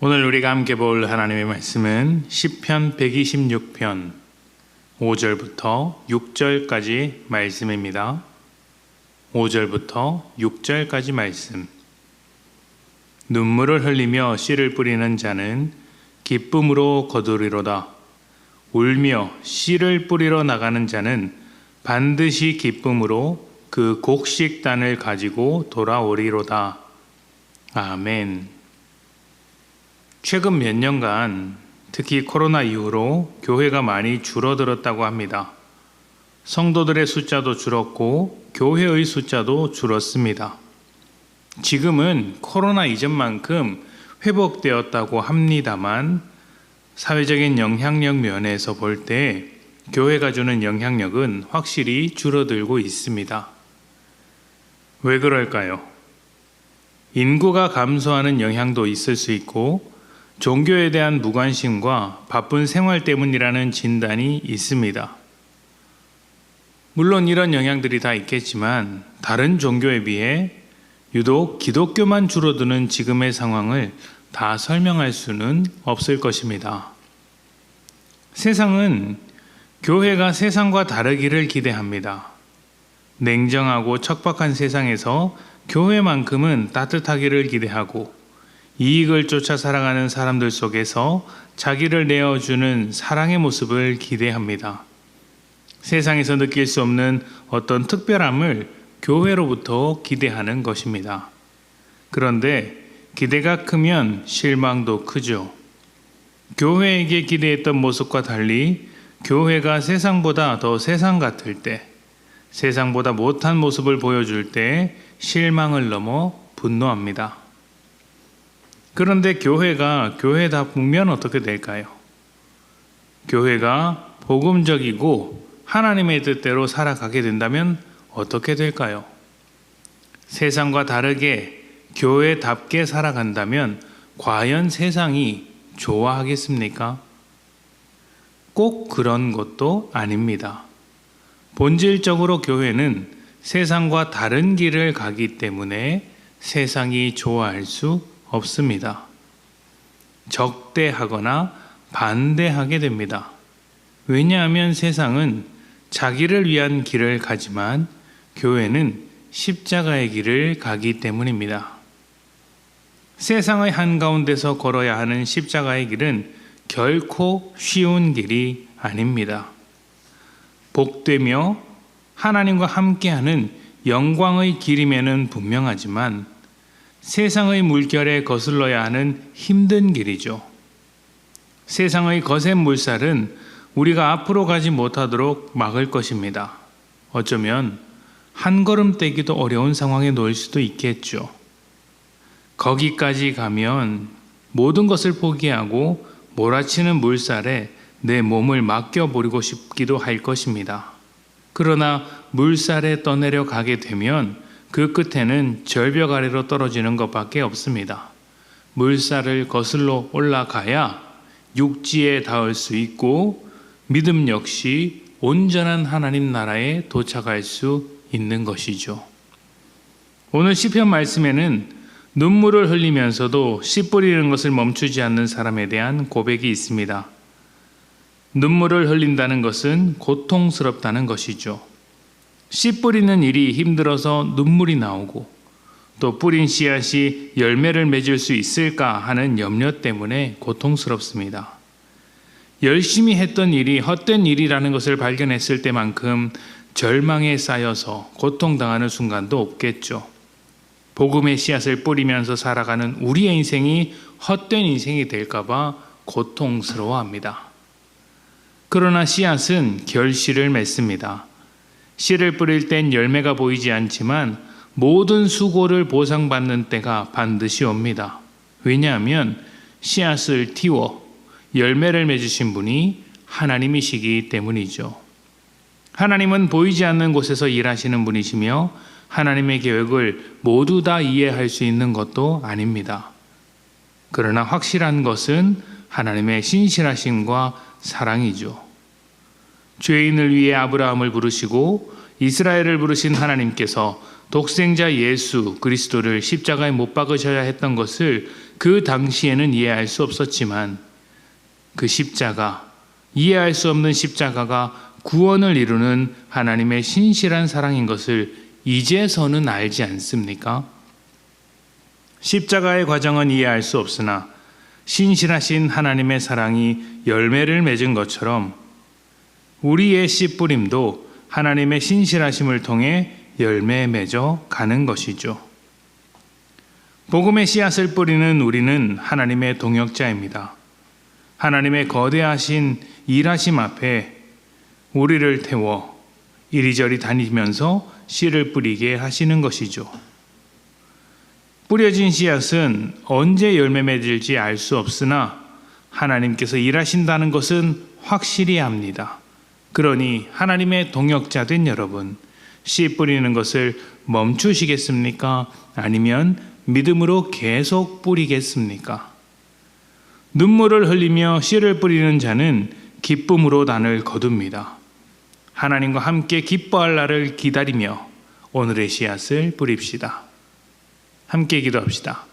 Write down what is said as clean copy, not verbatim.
오늘 우리가 함께 볼 하나님의 말씀은 시편 126편 5절부터 6절까지 말씀입니다. 5절부터 6절까지 말씀. 눈물을 흘리며 씨를 뿌리는 자는 기쁨으로 거두리로다. 울며 씨를 뿌리러 나가는 자는 반드시 기쁨으로 그 곡식단을 가지고 돌아오리로다. 아멘. 최근 몇 년간 특히 코로나 이후로 교회가 많이 줄어들었다고 합니다. 성도들의 숫자도 줄었고 교회의 숫자도 줄었습니다. 지금은 코로나 이전만큼 회복되었다고 합니다만 사회적인 영향력 면에서 볼 때 교회가 주는 영향력은 확실히 줄어들고 있습니다. 왜 그럴까요? 인구가 감소하는 영향도 있을 수 있고 종교에 대한 무관심과 바쁜 생활 때문이라는 진단이 있습니다. 물론 이런 영향들이 다 있겠지만 다른 종교에 비해 유독 기독교만 줄어드는 지금의 상황을 다 설명할 수는 없을 것입니다. 세상은 교회가 세상과 다르기를 기대합니다. 냉정하고 척박한 세상에서 교회만큼은 따뜻하기를 기대하고 이익을 쫓아 살아가는 사람들 속에서 자기를 내어주는 사랑의 모습을 기대합니다. 세상에서 느낄 수 없는 어떤 특별함을 교회로부터 기대하는 것입니다. 그런데 기대가 크면 실망도 크죠. 교회에게 기대했던 모습과 달리 교회가 세상보다 더 세상 같을 때, 세상보다 못한 모습을 보여줄 때 실망을 넘어 분노합니다. 그런데 교회가 교회답으면 어떻게 될까요? 교회가 복음적이고 하나님의 뜻대로 살아가게 된다면 어떻게 될까요? 세상과 다르게 교회답게 살아간다면 과연 세상이 좋아하겠습니까? 꼭 그런 것도 아닙니다. 본질적으로 교회는 세상과 다른 길을 가기 때문에 세상이 좋아할 수 없습니다. 적대하거나 반대하게 됩니다. 왜냐하면 세상은 자기를 위한 길을 가지만 교회는 십자가의 길을 가기 때문입니다. 세상의 한가운데서 걸어야 하는 십자가의 길은 결코 쉬운 길이 아닙니다. 복되며 하나님과 함께하는 영광의 길임에는 분명하지만 세상의 물결에 거슬러야 하는 힘든 길이죠. 세상의 거센 물살은 우리가 앞으로 가지 못하도록 막을 것입니다. 어쩌면 한 걸음 떼기도 어려운 상황에 놓일 수도 있겠죠. 거기까지 가면 모든 것을 포기하고 몰아치는 물살에 내 몸을 맡겨버리고 싶기도 할 것입니다. 그러나 물살에 떠내려 가게 되면 그 끝에는 절벽 아래로 떨어지는 것밖에 없습니다. 물살을 거슬러 올라가야 육지에 닿을 수 있고 믿음 역시 온전한 하나님 나라에 도착할 수 있는 것이죠. 오늘 시편 말씀에는 눈물을 흘리면서도 씨 뿌리는 것을 멈추지 않는 사람에 대한 고백이 있습니다. 눈물을 흘린다는 것은 고통스럽다는 것이죠. 씨 뿌리는 일이 힘들어서 눈물이 나오고 또 뿌린 씨앗이 열매를 맺을 수 있을까 하는 염려 때문에 고통스럽습니다. 열심히 했던 일이 헛된 일이라는 것을 발견했을 때만큼 절망에 쌓여서 고통당하는 순간도 없겠죠. 복음의 씨앗을 뿌리면서 살아가는 우리의 인생이 헛된 인생이 될까 봐 고통스러워합니다. 그러나 씨앗은 결실을 맺습니다. 씨를 뿌릴 땐 열매가 보이지 않지만 모든 수고를 보상받는 때가 반드시 옵니다. 왜냐하면 씨앗을 틔워 열매를 맺으신 분이 하나님이시기 때문이죠. 하나님은 보이지 않는 곳에서 일하시는 분이시며 하나님의 계획을 모두 다 이해할 수 있는 것도 아닙니다. 그러나 확실한 것은 하나님의 신실하심과 사랑이죠. 죄인을 위해 아브라함을 부르시고 이스라엘을 부르신 하나님께서 독생자 예수 그리스도를 십자가에 못 박으셔야 했던 것을 그 당시에는 이해할 수 없었지만 그 십자가, 이해할 수 없는 십자가가 구원을 이루는 하나님의 신실한 사랑인 것을 이제서는 알지 않습니까? 십자가의 과정은 이해할 수 없으나 신실하신 하나님의 사랑이 열매를 맺은 것처럼 우리의 씨 뿌림도 하나님의 신실하심을 통해 열매 맺어 가는 것이죠. 복음의 씨앗을 뿌리는 우리는 하나님의 동역자입니다. 하나님의 거대하신 일하심 앞에 우리를 태워 이리저리 다니면서 씨를 뿌리게 하시는 것이죠. 뿌려진 씨앗은 언제 열매 맺을지 알 수 없으나 하나님께서 일하신다는 것은 확실히 압니다. 그러니 하나님의 동역자 된 여러분, 씨 뿌리는 것을 멈추시겠습니까? 아니면 믿음으로 계속 뿌리겠습니까? 눈물을 흘리며 씨를 뿌리는 자는 기쁨으로 단을 거둡니다. 하나님과 함께 기뻐할 날을 기다리며 오늘의 씨앗을 뿌립시다. 함께 기도합시다.